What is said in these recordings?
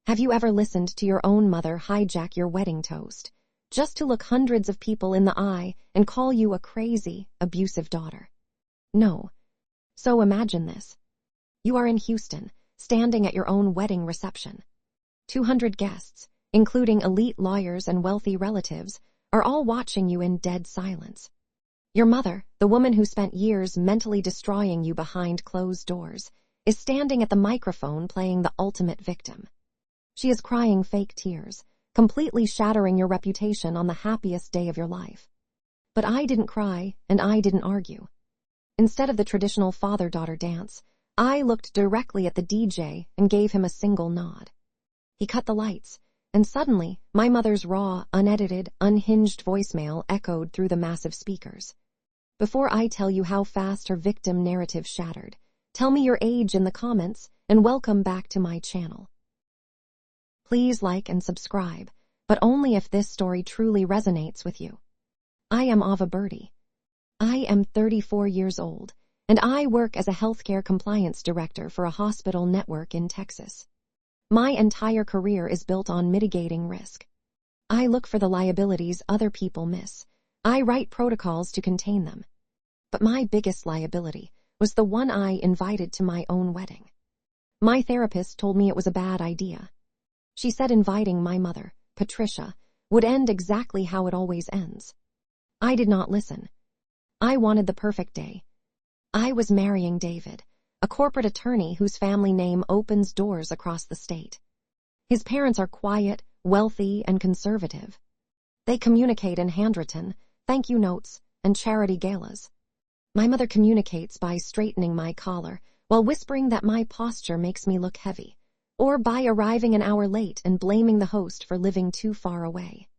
Have you ever listened to your own mother hijack your wedding toast, just to look hundreds of people in the eye and call you a crazy, abusive daughter? No. So imagine this. You are in Houston, standing at your own wedding reception. 200 guests, including elite lawyers and wealthy relatives, are all watching you in dead silence. Your mother, the woman who spent years mentally destroying you behind closed doors, is standing at the microphone playing the ultimate victim. She is crying fake tears, completely shattering your reputation on the happiest day of your life. But I didn't cry, and I didn't argue. Instead of the traditional father-daughter dance, I looked directly at the DJ and gave him a single nod. He cut the lights, and suddenly, my mother's raw, unedited, unhinged voicemail echoed through the massive speakers. Before I tell you how fast her victim narrative shattered, tell me your age in the comments, and welcome back to my channel. Please like and subscribe, but only if this story truly resonates with you. I am Ava Birdie. I am 34 years old, and I work as a healthcare compliance director for a hospital network in Texas. My entire career is built on mitigating risk. I look for the liabilities other people miss. I write protocols to contain them. But my biggest liability was the one I invited to my own wedding. My therapist told me it was a bad idea. She said inviting my mother, Patricia, would end exactly how it always ends. I did not listen. I wanted the perfect day. I was marrying David, a corporate attorney whose family name opens doors across the state. His parents are quiet, wealthy, and conservative. They communicate in handwritten, thank you notes, and charity galas. My mother communicates by straightening my collar while whispering that my posture makes me look heavy, or by arriving an hour late and blaming the host for living too far away.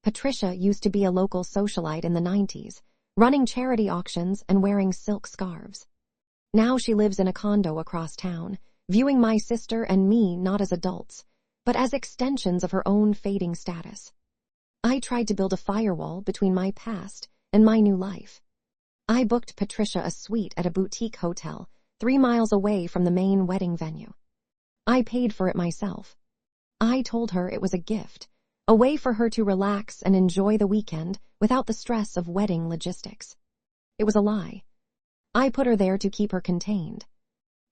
Patricia used to be a local socialite in the 90s, running charity auctions and wearing silk scarves. Now she lives in a condo across town, viewing my sister and me not as adults, but as extensions of her own fading status. I tried to build a firewall between my past and my new life. I booked Patricia a suite at a boutique hotel 3 miles away from the main wedding venue. I paid for it myself. I told her it was a gift, a way for her to relax and enjoy the weekend without the stress of wedding logistics. It was a lie. I put her there to keep her contained.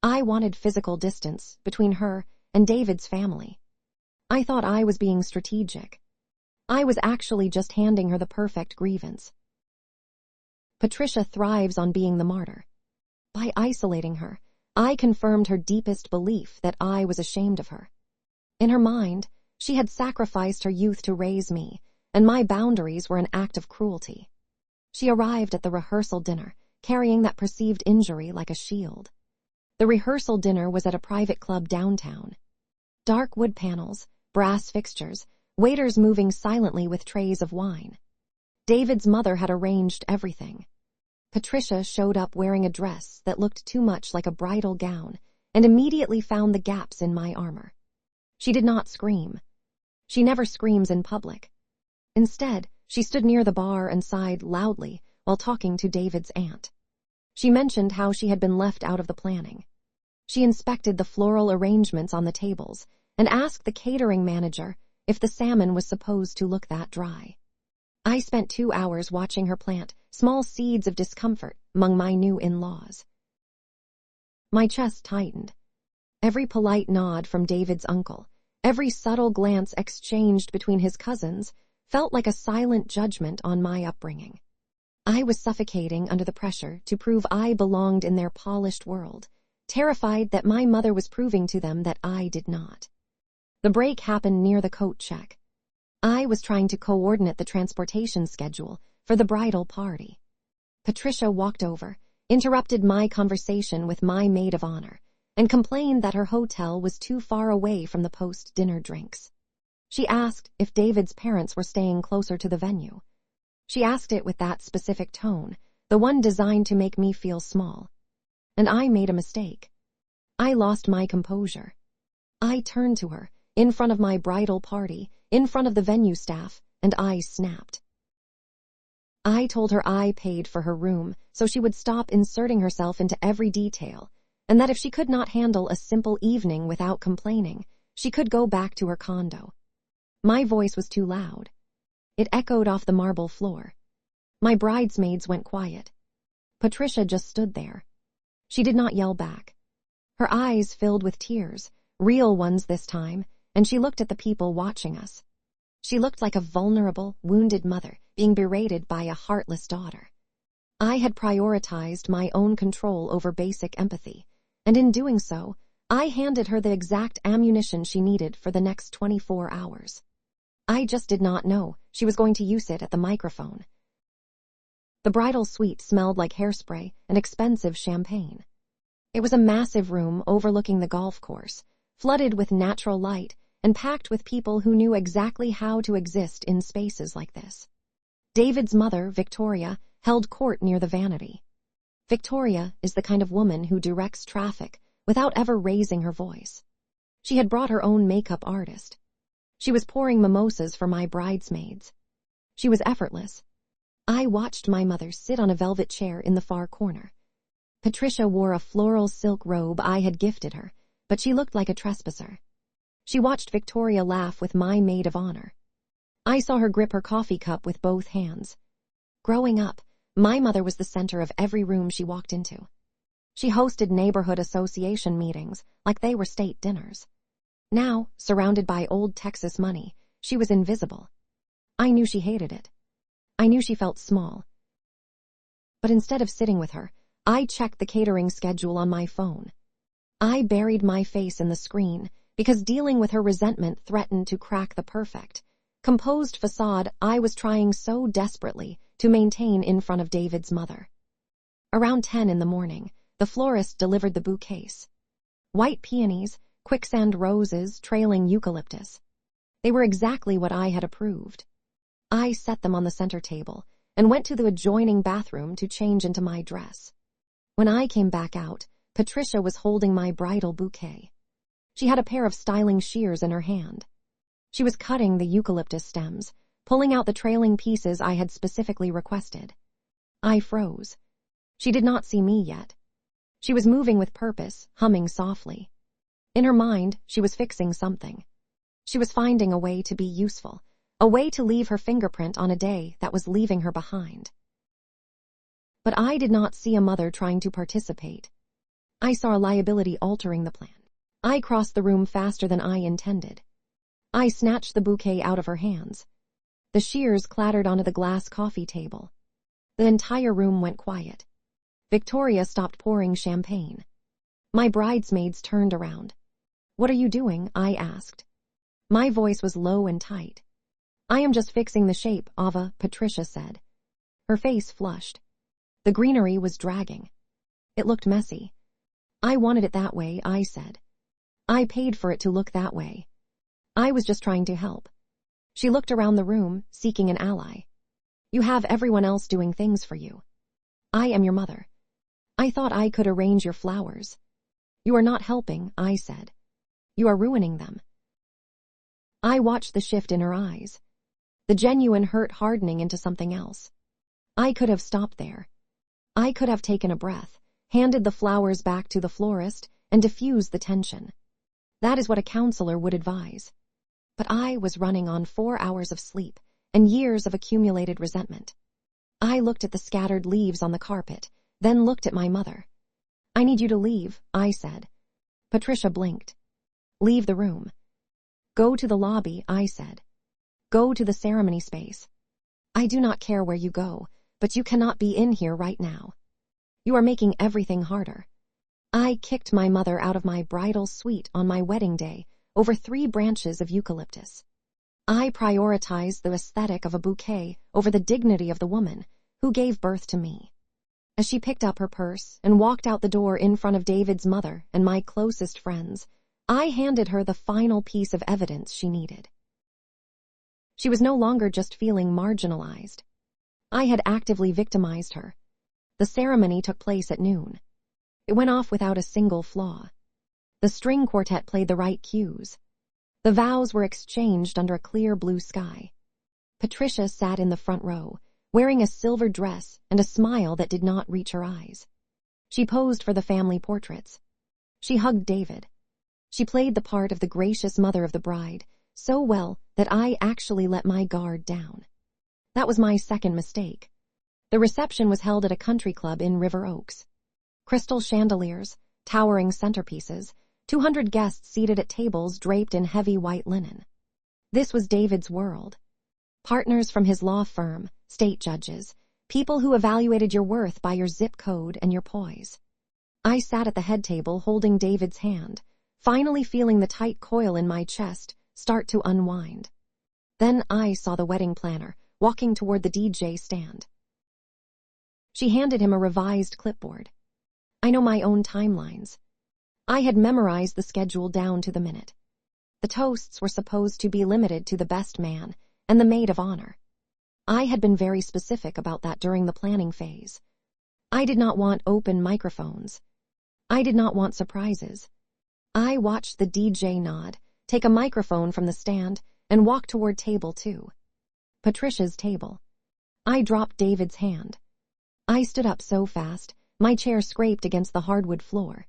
I wanted physical distance between her and David's family. I thought I was being strategic. I was actually just handing her the perfect grievance. Patricia thrives on being the martyr. By isolating her, I confirmed her deepest belief that I was ashamed of her. In her mind, she had sacrificed her youth to raise me, and my boundaries were an act of cruelty. She arrived at the rehearsal dinner, carrying that perceived injury like a shield. The rehearsal dinner was at a private club downtown. Dark wood panels, brass fixtures, waiters moving silently with trays of wine. David's mother had arranged everything. Patricia showed up wearing a dress that looked too much like a bridal gown and immediately found the gaps in my armor. She did not scream. She never screams in public. Instead, she stood near the bar and sighed loudly while talking to David's aunt. She mentioned how she had been left out of the planning. She inspected the floral arrangements on the tables and asked the catering manager if the salmon was supposed to look that dry. I spent 2 hours watching her plant small seeds of discomfort among my new in-laws. My chest tightened. Every polite nod from David's uncle, every subtle glance exchanged between his cousins, felt like a silent judgment on my upbringing. I was suffocating under the pressure to prove I belonged in their polished world, terrified that my mother was proving to them that I did not. The break happened near the coat check. I was trying to coordinate the transportation schedule for the bridal party. Patricia walked over, interrupted my conversation with my maid of honor, and complained that her hotel was too far away from the post-dinner drinks. She asked if David's parents were staying closer to the venue. She asked it with that specific tone, the one designed to make me feel small. And I made a mistake. I lost my composure. I turned to her, in front of my bridal party, in front of the venue staff, and I snapped. I told her I paid for her room so she would stop inserting herself into every detail, and that if she could not handle a simple evening without complaining, She could go back to her condo. My voice was too loud. It echoed off the marble floor. My bridesmaids went quiet. Patricia just stood there. She did not yell back. Her eyes filled with tears, real ones this time, and she looked at the people watching us. She looked like a vulnerable, wounded mother being berated by a heartless daughter. I had prioritized my own control over basic empathy, and in doing so, I handed her the exact ammunition she needed for the next 24 hours. I just did not know she was going to use it at the microphone. The bridal suite smelled like hairspray and expensive champagne. It was a massive room overlooking the golf course, flooded with natural light and packed with people who knew exactly how to exist in spaces like this. David's mother, Victoria, held court near the vanity. Victoria is the kind of woman who directs traffic without ever raising her voice. She had brought her own makeup artist. She was pouring mimosas for my bridesmaids. She was effortless. I watched my mother sit on a velvet chair in the far corner. Patricia wore a floral silk robe I had gifted her, but she looked like a trespasser. She watched Victoria laugh with my maid of honor. I saw her grip her coffee cup with both hands. Growing up, my mother was the center of every room she walked into. She hosted neighborhood association meetings like they were state dinners. Now, surrounded by old Texas money, she was invisible. I knew she hated it. I knew she felt small. But instead of sitting with her, I checked the catering schedule on my phone. I buried my face in the screen because dealing with her resentment threatened to crack the perfect, composed facade I was trying so desperately to maintain in front of David's mother. Around 10 in the morning, the florist delivered the bouquets. White peonies, quicksand roses trailing eucalyptus. They were exactly what I had approved. I set them on the center table and went to the adjoining bathroom to change into my dress. When I came back out, Patricia was holding my bridal bouquet. She had a pair of styling shears in her hand. She was cutting the eucalyptus stems, pulling out the trailing pieces I had specifically requested. I froze. She did not see me yet. She was moving with purpose, humming softly. In her mind, she was fixing something. She was finding a way to be useful, a way to leave her fingerprint on a day that was leaving her behind. But I did not see a mother trying to participate. I saw a liability altering the plan. I crossed the room faster than I intended. I snatched the bouquet out of her hands. The shears clattered onto the glass coffee table. The entire room went quiet. Victoria stopped pouring champagne. My bridesmaids turned around. "What are you doing?" I asked. My voice was low and tight. "I am just fixing the shape, Ava," Patricia said. Her face flushed. The greenery was dragging. It looked messy. "I wanted it that way," I said. "I paid for it to look that way. I was just trying to help." She looked around the room, seeking an ally. "You have everyone else doing things for you. I am your mother. I thought I could arrange your flowers." "You are not helping," I said. "You are ruining them." I watched the shift in her eyes. The genuine hurt hardening into something else. I could have stopped there. I could have taken a breath, handed the flowers back to the florist, and diffused the tension. That is what a counselor would advise. But I was running on 4 hours of sleep and years of accumulated resentment. I looked at the scattered leaves on the carpet, then looked at my mother. "I need you to leave," I said. Patricia blinked. "Leave the room." "Go to the lobby," I said. "Go to the ceremony space. I do not care where you go, but you cannot be in here right now. You are making everything harder." I kicked my mother out of my bridal suite on my wedding day over 3 branches of eucalyptus. I prioritized the aesthetic of a bouquet over the dignity of the woman who gave birth to me. As she picked up her purse and walked out the door in front of David's mother and my closest friends, I handed her the final piece of evidence she needed. She was no longer just feeling marginalized. I had actively victimized her. The ceremony took place at noon. It went off without a single flaw. The string quartet played the right cues. The vows were exchanged under a clear blue sky. Patricia sat in the front row, wearing a silver dress and a smile that did not reach her eyes. She posed for the family portraits. She hugged David. She played the part of the gracious mother of the bride so well that I actually let my guard down. That was my second mistake. The reception was held at a country club in River Oaks. Crystal chandeliers, towering centerpieces, 200 guests seated at tables draped in heavy white linen. This was David's world. Partners from his law firm, state judges, people who evaluated your worth by your zip code and your poise. I sat at the head table holding David's hand, finally feeling the tight coil in my chest start to unwind. Then I saw the wedding planner walking toward the DJ stand. She handed him a revised clipboard. I know my own timelines. I had memorized the schedule down to the minute. The toasts were supposed to be limited to the best man and the maid of honor. I had been very specific about that during the planning phase. I did not want open microphones. I did not want surprises. I watched the DJ nod, take a microphone from the stand, and walk toward table 2. Patricia's table. I dropped David's hand. I stood up so fast, my chair scraped against the hardwood floor.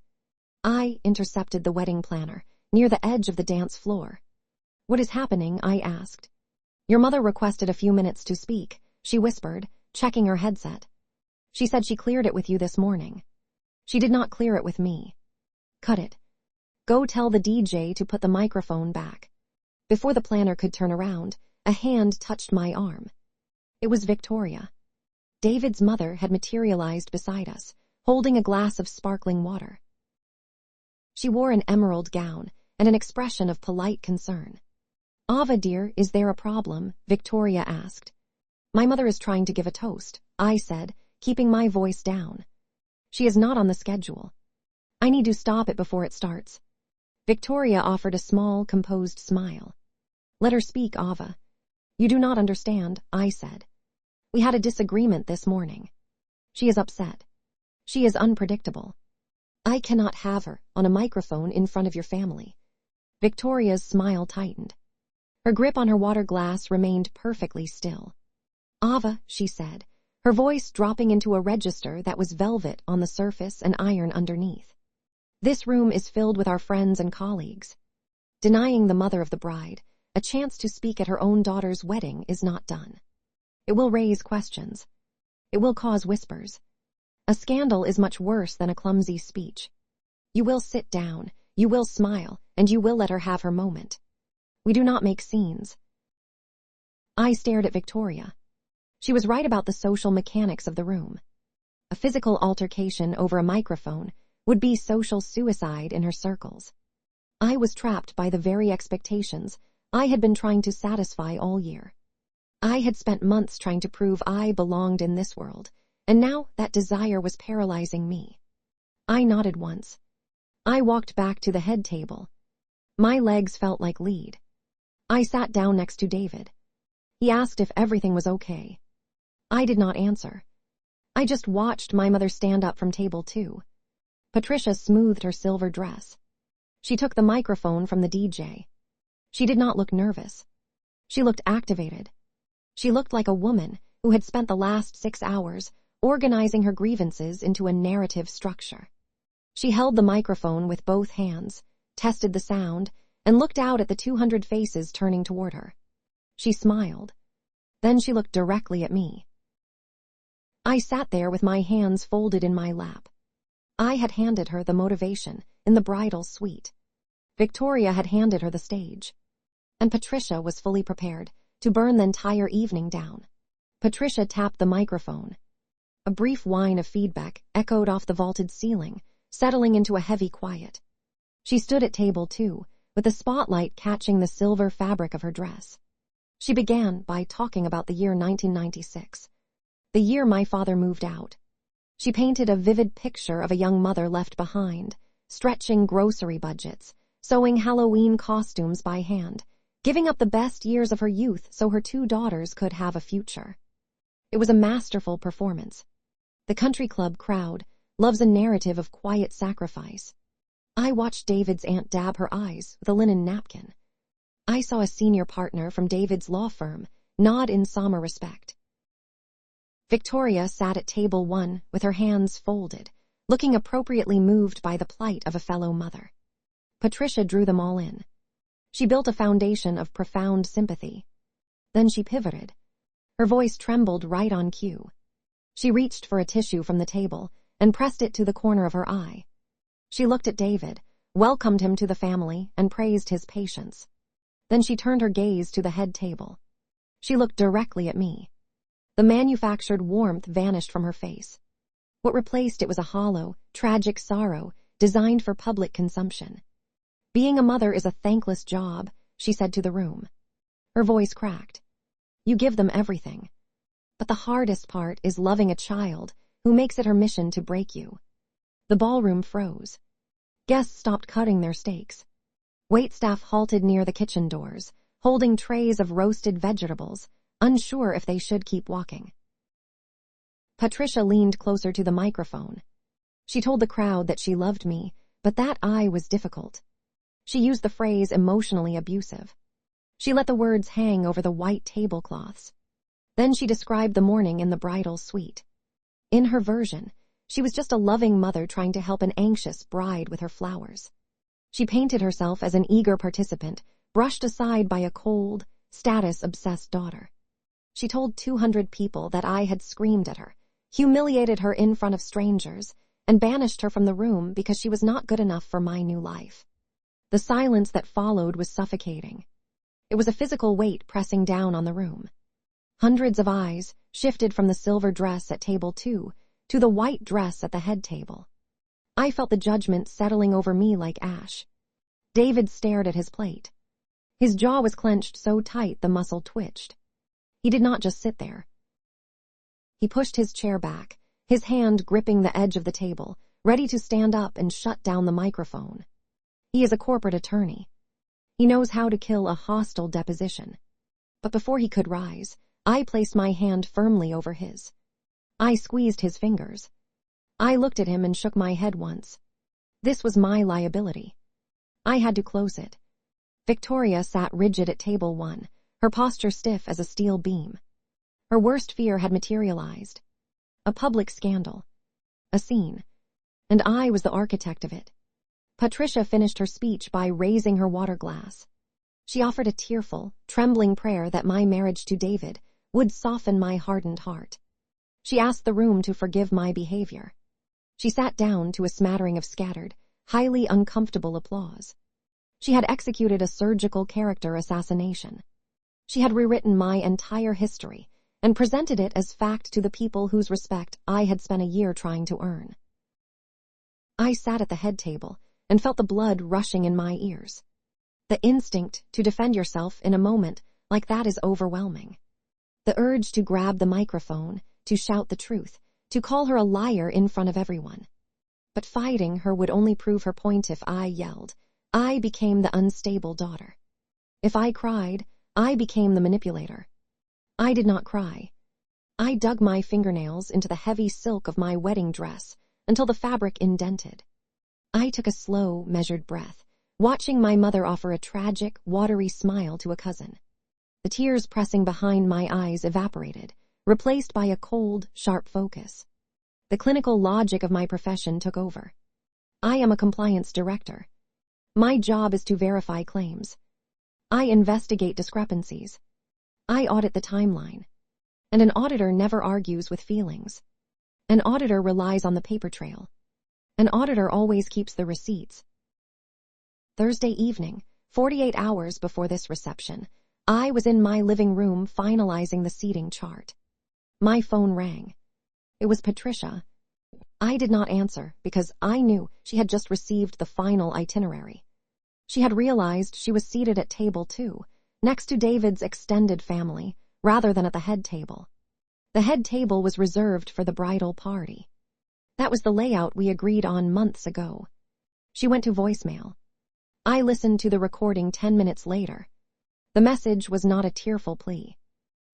I intercepted the wedding planner, near the edge of the dance floor. "What is happening?" I asked. "Your mother requested a few minutes to speak," she whispered, checking her headset. "She said she cleared it with you this morning." "She did not clear it with me." "Cut it. Go tell the DJ to put the microphone back." Before the planner could turn around, a hand touched my arm. It was Victoria. David's mother had materialized beside us, holding a glass of sparkling water. She wore an emerald gown and an expression of polite concern. "Ava, dear, is there a problem?" Victoria asked. "My mother is trying to give a toast," I said, keeping my voice down. "She is not on the schedule. I need to stop it before it starts." Victoria offered a small, composed smile. "Let her speak, Ava." "You do not understand," I said. "We had a disagreement this morning. She is upset. She is unpredictable. I cannot have her on a microphone in front of your family." Victoria's smile tightened. Her grip on her water glass remained perfectly still. "Ava," she said, her voice dropping into a register that was velvet on the surface and iron underneath. "This room is filled with our friends and colleagues. Denying the mother of the bride a chance to speak at her own daughter's wedding is not done. It will raise questions. It will cause whispers. A scandal is much worse than a clumsy speech. You will sit down, you will smile, and you will let her have her moment. We do not make scenes." I stared at Victoria. She was right about the social mechanics of the room. A physical altercation over a microphone would be social suicide in her circles. I was trapped by the very expectations I had been trying to satisfy all year. I had spent months trying to prove I belonged in this world, and now that desire was paralyzing me. I nodded once. I walked back to the head table. My legs felt like lead. I sat down next to David. He asked if everything was okay. I did not answer. I just watched my mother stand up from table 2. Patricia smoothed her silver dress. She took the microphone from the DJ. She did not look nervous. She looked activated. She looked like a woman who had spent the last 6 hours organizing her grievances into a narrative structure. She held the microphone with both hands, tested the sound, and looked out at the 200 faces turning toward her. She smiled. Then she looked directly at me. I sat there with my hands folded in my lap. I had handed her the motivation in the bridal suite. Victoria had handed her the stage. And Patricia was fully prepared to burn the entire evening down. Patricia tapped the microphone. A brief whine of feedback echoed off the vaulted ceiling, settling into a heavy quiet. She stood at table 2, with the spotlight catching the silver fabric of her dress. She began by talking about the year 1996, the year my father moved out. She painted a vivid picture of a young mother left behind, stretching grocery budgets, sewing Halloween costumes by hand, giving up the best years of her youth so her 2 daughters could have a future. It was a masterful performance. The country club crowd loves a narrative of quiet sacrifice. I watched David's aunt dab her eyes with a linen napkin. I saw a senior partner from David's law firm nod in somber respect. Victoria sat at table 1 with her hands folded, looking appropriately moved by the plight of a fellow mother. Patricia drew them all in. She built a foundation of profound sympathy. Then she pivoted. Her voice trembled right on cue. She reached for a tissue from the table and pressed it to the corner of her eye. She looked at David, welcomed him to the family, and praised his patience. Then she turned her gaze to the head table. She looked directly at me. The manufactured warmth vanished from her face. What replaced it was a hollow, tragic sorrow designed for public consumption. "Being a mother is a thankless job," she said to the room. Her voice cracked. "You give them everything. But the hardest part is loving a child who makes it her mission to break you." The ballroom froze. Guests stopped cutting their steaks. Waitstaff halted near the kitchen doors, holding trays of roasted vegetables, unsure if they should keep walking. Patricia leaned closer to the microphone. She told the crowd that she loved me, but that I was difficult. She used the phrase emotionally abusive. She let the words hang over the white tablecloths. Then she described the morning in the bridal suite. In her version, she was just a loving mother trying to help an anxious bride with her flowers. She painted herself as an eager participant, brushed aside by a cold, status-obsessed daughter. She told 200 people that I had screamed at her, humiliated her in front of strangers, and banished her from the room because she was not good enough for my new life. The silence that followed was suffocating. It was a physical weight pressing down on the room. Hundreds of eyes shifted from the silver dress at table 2 to the white dress at the head table. I felt the judgment settling over me like ash. David stared at his plate. His jaw was clenched so tight the muscle twitched. He did not just sit there. He pushed his chair back, his hand gripping the edge of the table, ready to stand up and shut down the microphone. He is a corporate attorney. He knows how to kill a hostile deposition. But before he could rise, I placed my hand firmly over his. I squeezed his fingers. I looked at him and shook my head once. This was my liability. I had to close it. Victoria sat rigid at table 1, her posture stiff as a steel beam. Her worst fear had materialized. A public scandal. A scene. And I was the architect of it. Patricia finished her speech by raising her water glass. She offered a tearful, trembling prayer that my marriage to David would soften my hardened heart. She asked the room to forgive my behavior. She sat down to a smattering of scattered, highly uncomfortable applause. She had executed a surgical character assassination. She had rewritten my entire history and presented it as fact to the people whose respect I had spent a year trying to earn. I sat at the head table and felt the blood rushing in my ears. The instinct to defend yourself in a moment like that is overwhelming. The urge to grab the microphone, to shout the truth, to call her a liar in front of everyone. But fighting her would only prove her point. If I yelled, I became the unstable daughter. If I cried, I became the manipulator. I did not cry. I dug my fingernails into the heavy silk of my wedding dress until the fabric indented. I took a slow, measured breath, watching my mother offer a tragic, watery smile to a cousin. The tears pressing behind my eyes evaporated, replaced by a cold, sharp focus. The clinical logic of my profession took over. I am a compliance director. My job is to verify claims. I investigate discrepancies. I audit the timeline. And an auditor never argues with feelings. An auditor relies on the paper trail. An auditor always keeps the receipts. Thursday evening, 48 hours before this reception, I was in my living room finalizing the seating chart. My phone rang. It was Patricia. I did not answer because I knew she had just received the final itinerary. She had realized she was seated at table 2, next to David's extended family, rather than at the head table. The head table was reserved for the bridal party. That was the layout we agreed on months ago. She went to voicemail. I listened to the recording 10 minutes later. The message was not a tearful plea.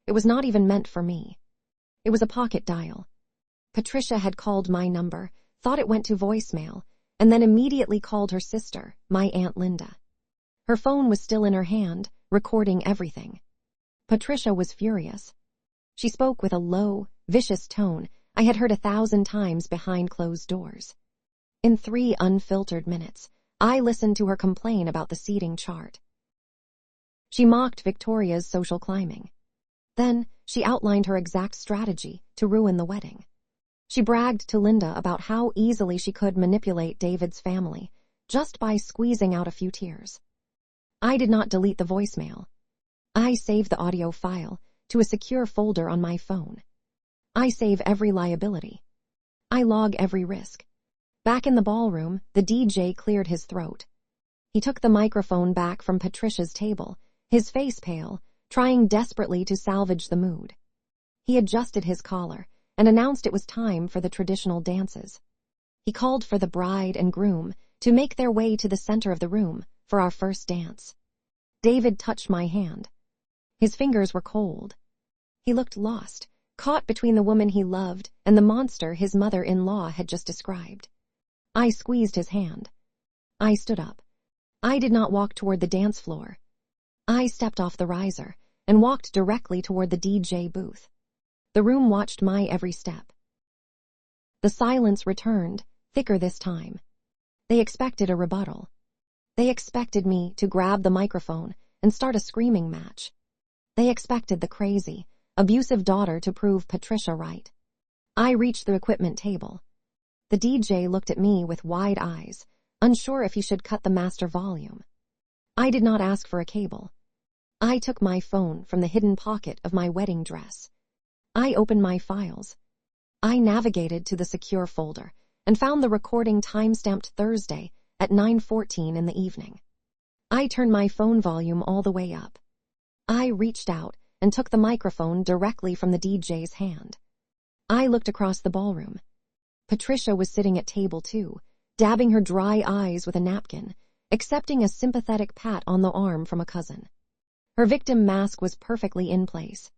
It was not even meant for me. It was a pocket dial. Patricia had called my number, thought it went to voicemail, and then immediately called her sister, my Aunt Linda. Her phone was still in her hand, recording everything. Patricia was furious. She spoke with a low, vicious tone I had heard 1,000 times behind closed doors. In 3 unfiltered minutes, I listened to her complain about the seating chart. She mocked Victoria's social climbing. Then, she outlined her exact strategy to ruin the wedding. She bragged to Linda about how easily she could manipulate David's family, just by squeezing out a few tears. I did not delete the voicemail. I saved the audio file to a secure folder on my phone. I save every liability. I log every risk. Back in the ballroom, the DJ cleared his throat. He took the microphone back from Patricia's table, his face pale, trying desperately to salvage the mood. He adjusted his collar and announced it was time for the traditional dances. He called for the bride and groom to make their way to the center of the room for our first dance. David touched my hand. His fingers were cold. He looked lost, caught between the woman he loved and the monster his mother-in-law had just described. I squeezed his hand. I stood up. I did not walk toward the dance floor. I stepped off the riser and walked directly toward the DJ booth. The room watched my every step. The silence returned, thicker this time. They expected a rebuttal. They expected me to grab the microphone and start a screaming match. They expected the crazy, abusive daughter to prove Patricia right. I reached the equipment table. The DJ looked at me with wide eyes, unsure if he should cut the master volume. I did not ask for a cable. I took my phone from the hidden pocket of my wedding dress. I opened my files. I navigated to the secure folder and found the recording time-stamped Thursday at 9:14 in the evening. I turned my phone volume all the way up. I reached out and took the microphone directly from the DJ's hand. I looked across the ballroom. Patricia was sitting at table 2, dabbing her dry eyes with a napkin, accepting a sympathetic pat on the arm from a cousin. Her victim mask was perfectly in place.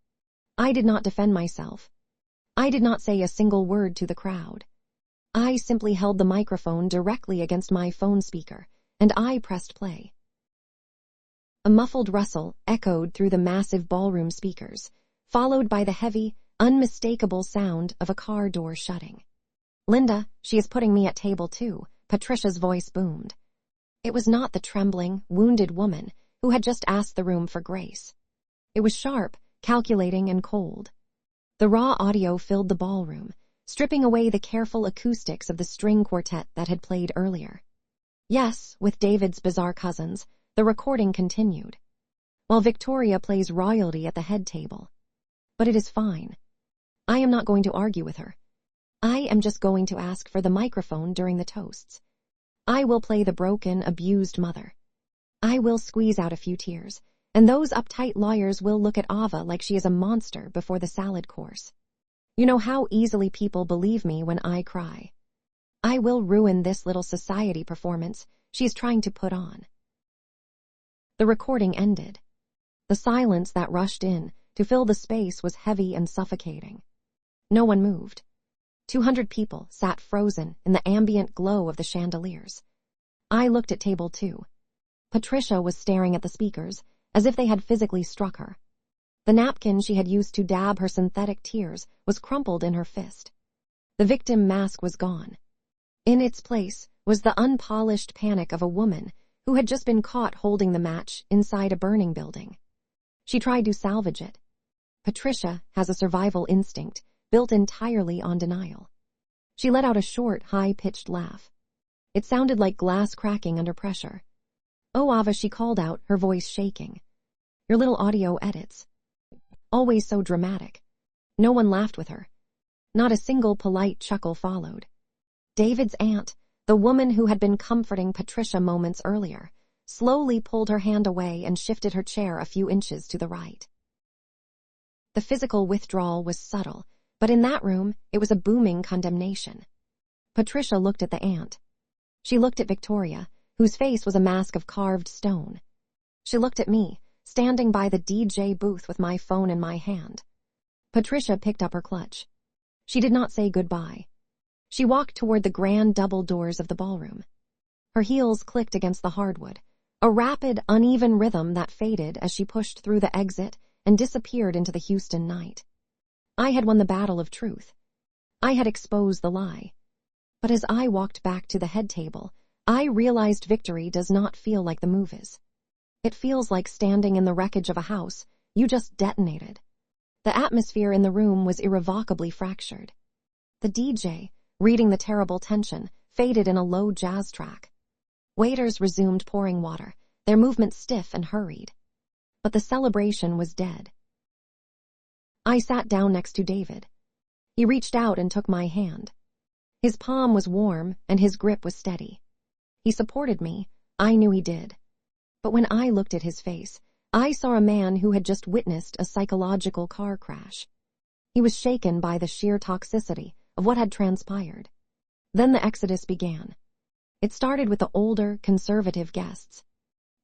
I did not defend myself. I did not say a single word to the crowd. I simply held the microphone directly against my phone speaker, and I pressed play. A muffled rustle echoed through the massive ballroom speakers, followed by the heavy, unmistakable sound of a car door shutting. "Linda, she is putting me at table 2, Patricia's voice boomed. It was not the trembling, wounded woman who had just asked the room for grace. It was sharp, calculating, and cold. The raw audio filled the ballroom, stripping away the careful acoustics of the string quartet that had played earlier. Yes, with David's bizarre cousins, the recording continued, while Victoria plays royalty at the head table. But it is fine. I am not going to argue with her. I am just going to ask for the microphone during the toasts. I will play the broken, abused mother. I will squeeze out a few tears, and those uptight lawyers will look at Ava like she is a monster before the salad course. You know how easily people believe me when I cry. I will ruin this little society performance she is trying to put on." The recording ended. The silence that rushed in to fill the space was heavy and suffocating. No one moved. 200 people sat frozen in the ambient glow of the chandeliers. I looked at table 2. Patricia was staring at the speakers, as if they had physically struck her. The napkin she had used to dab her synthetic tears was crumpled in her fist. The victim mask was gone. In its place was the unpolished panic of a woman who had just been caught holding the match inside a burning building. She tried to salvage it. Patricia has a survival instinct built entirely on denial. She let out a short, high-pitched laugh. It sounded like glass cracking under pressure. "Oh, Ava," she called out, her voice shaking. "Your little audio edits. Always so dramatic." No one laughed with her. Not a single polite chuckle followed. David's aunt, the woman who had been comforting Patricia moments earlier, slowly pulled her hand away and shifted her chair a few inches to the right. The physical withdrawal was subtle, but in that room it was a booming condemnation. Patricia looked at the aunt. She looked at Victoria, whose face was a mask of carved stone. She looked at me, standing by the DJ booth with my phone in my hand. Patricia picked up her clutch. She did not say goodbye. She walked toward the grand double doors of the ballroom. Her heels clicked against the hardwood, a rapid, uneven rhythm that faded as she pushed through the exit and disappeared into the Houston night. I had won the battle of truth. I had exposed the lie. But as I walked back to the head table, I realized victory does not feel like the movies. It feels like standing in the wreckage of a house you just detonated. The atmosphere in the room was irrevocably fractured. The DJ, reading the terrible tension, faded in a low jazz track. Waiters resumed pouring water, their movements stiff and hurried. But the celebration was dead. I sat down next to David. He reached out and took my hand. His palm was warm and his grip was steady. He supported me. I knew he did. But when I looked at his face, I saw a man who had just witnessed a psychological car crash. He was shaken by the sheer toxicity of what had transpired. Then the exodus began. It started with the older, conservative guests.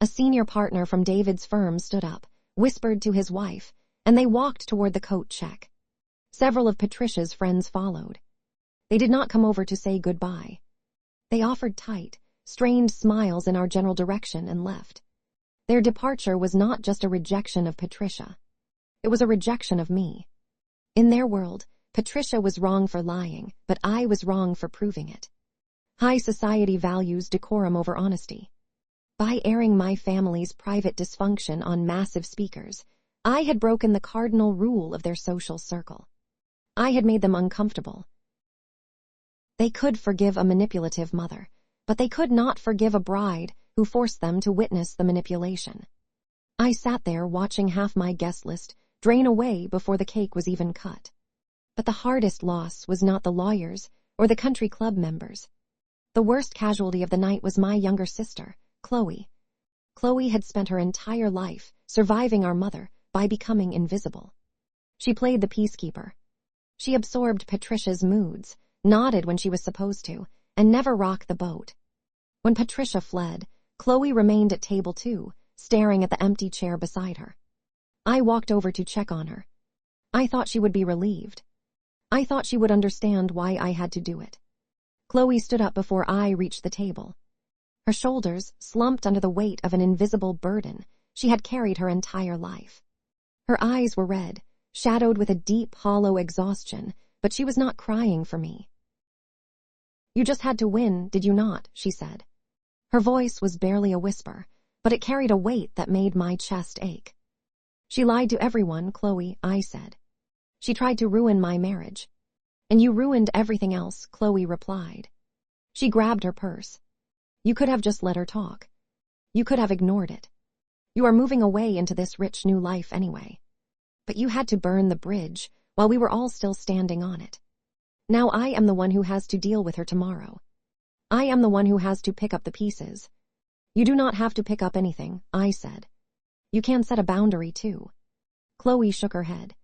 A senior partner from David's firm stood up, whispered to his wife, and they walked toward the coat check. Several of Patricia's friends followed. They did not come over to say goodbye. They offered tight, strained smiles in our general direction and left. Their departure was not just a rejection of Patricia. It was a rejection of me. In their world, Patricia was wrong for lying, but I was wrong for proving it. High society values decorum over honesty. By airing my family's private dysfunction on massive speakers, I had broken the cardinal rule of their social circle. I had made them uncomfortable. They could forgive a manipulative mother, but they could not forgive a bride who forced them to witness the manipulation. I sat there watching half my guest list drain away before the cake was even cut. But the hardest loss was not the lawyers or the country club members. The worst casualty of the night was my younger sister, Chloe. Chloe had spent her entire life surviving our mother by becoming invisible. She played the peacekeeper. She absorbed Patricia's moods, nodded when she was supposed to, and never rocked the boat. When Patricia fled, Chloe remained at table 2, staring at the empty chair beside her. I walked over to check on her. I thought she would be relieved. I thought she would understand why I had to do it. Chloe stood up before I reached the table. Her shoulders slumped under the weight of an invisible burden she had carried her entire life. Her eyes were red, shadowed with a deep, hollow exhaustion, but she was not crying for me. "You just had to win, did you not?" she said. Her voice was barely a whisper, but it carried a weight that made my chest ache. "She lied to everyone, Chloe," I said. "She tried to ruin my marriage." "And you ruined everything else," Chloe replied. She grabbed her purse. "You could have just let her talk. You could have ignored it. You are moving away into this rich new life anyway. But you had to burn the bridge while we were all still standing on it. Now I am the one who has to deal with her tomorrow. I am the one who has to pick up the pieces." "You do not have to pick up anything," I said. "You can set a boundary too." Chloe shook her head.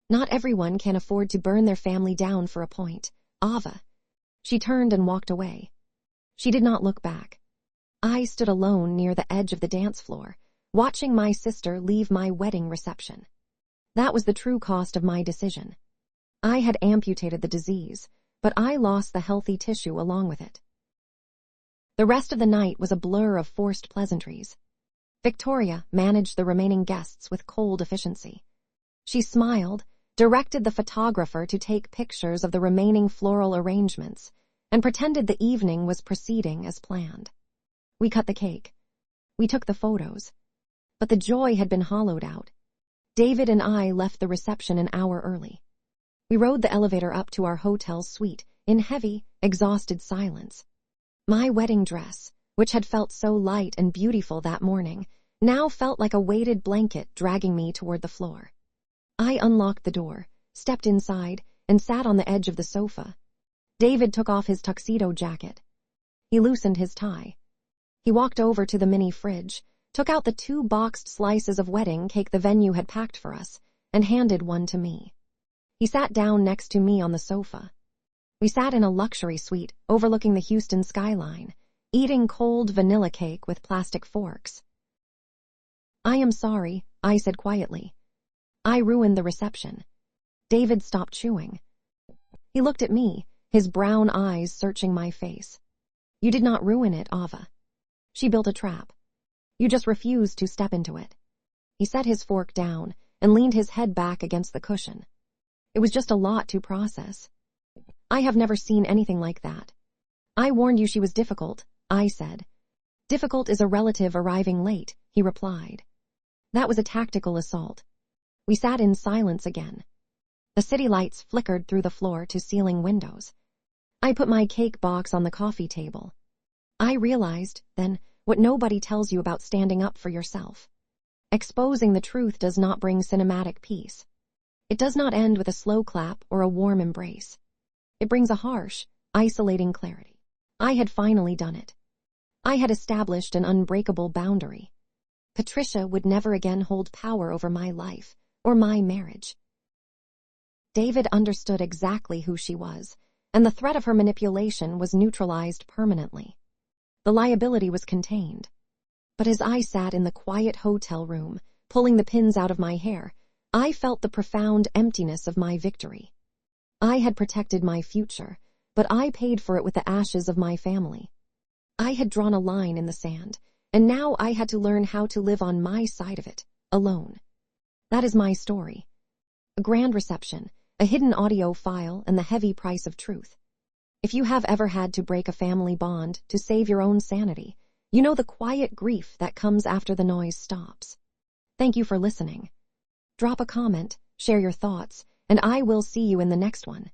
"Not everyone can afford to burn their family down for a point, Ava." She turned and walked away. She did not look back. I stood alone near the edge of the dance floor, watching my sister leave my wedding reception. That was the true cost of my decision. I had amputated the disease, but I lost the healthy tissue along with it. The rest of the night was a blur of forced pleasantries. Victoria managed the remaining guests with cold efficiency. She smiled, directed the photographer to take pictures of the remaining floral arrangements, and pretended the evening was proceeding as planned. We cut the cake. We took the photos. But the joy had been hollowed out. David and I left the reception an hour early. We rode the elevator up to our hotel suite in heavy, exhausted silence. My wedding dress, which had felt so light and beautiful that morning, now felt like a weighted blanket dragging me toward the floor. I unlocked the door, stepped inside, and sat on the edge of the sofa. David took off his tuxedo jacket. He loosened his tie. He walked over to the mini fridge, took out the 2 boxed slices of wedding cake the venue had packed for us, and handed one to me. He sat down next to me on the sofa. We sat in a luxury suite overlooking the Houston skyline, eating cold vanilla cake with plastic forks. "I am sorry," I said quietly. "I ruined the reception." David stopped chewing. He looked at me, his brown eyes searching my face. "You did not ruin it, Ava. She built a trap. You just refused to step into it." He set his fork down and leaned his head back against the cushion. "It was just a lot to process. I have never seen anything like that. I warned you she was difficult. I said. Difficult is a relative arriving late, he replied. That was a tactical assault. We sat in silence again. The city lights flickered through the floor-to-ceiling windows. I put my cake box on the coffee table. I realized, then, what nobody tells you about standing up for yourself. Exposing the truth does not bring cinematic peace. It does not end with a slow clap or a warm embrace. It brings a harsh, isolating clarity. I had finally done it. I had established an unbreakable boundary. Patricia would never again hold power over my life or my marriage. David understood exactly who she was, and the threat of her manipulation was neutralized permanently. The liability was contained. But as I sat in the quiet hotel room, pulling the pins out of my hair, I felt the profound emptiness of my victory. I had protected my future, but I paid for it with the ashes of my family. I had drawn a line in the sand, and now I had to learn how to live on my side of it, alone. That is my story. A grand reception, a hidden audio file, and the heavy price of truth. If you have ever had to break a family bond to save your own sanity, you know the quiet grief that comes after the noise stops. Thank you for listening. Drop a comment, share your thoughts, and I will see you in the next one.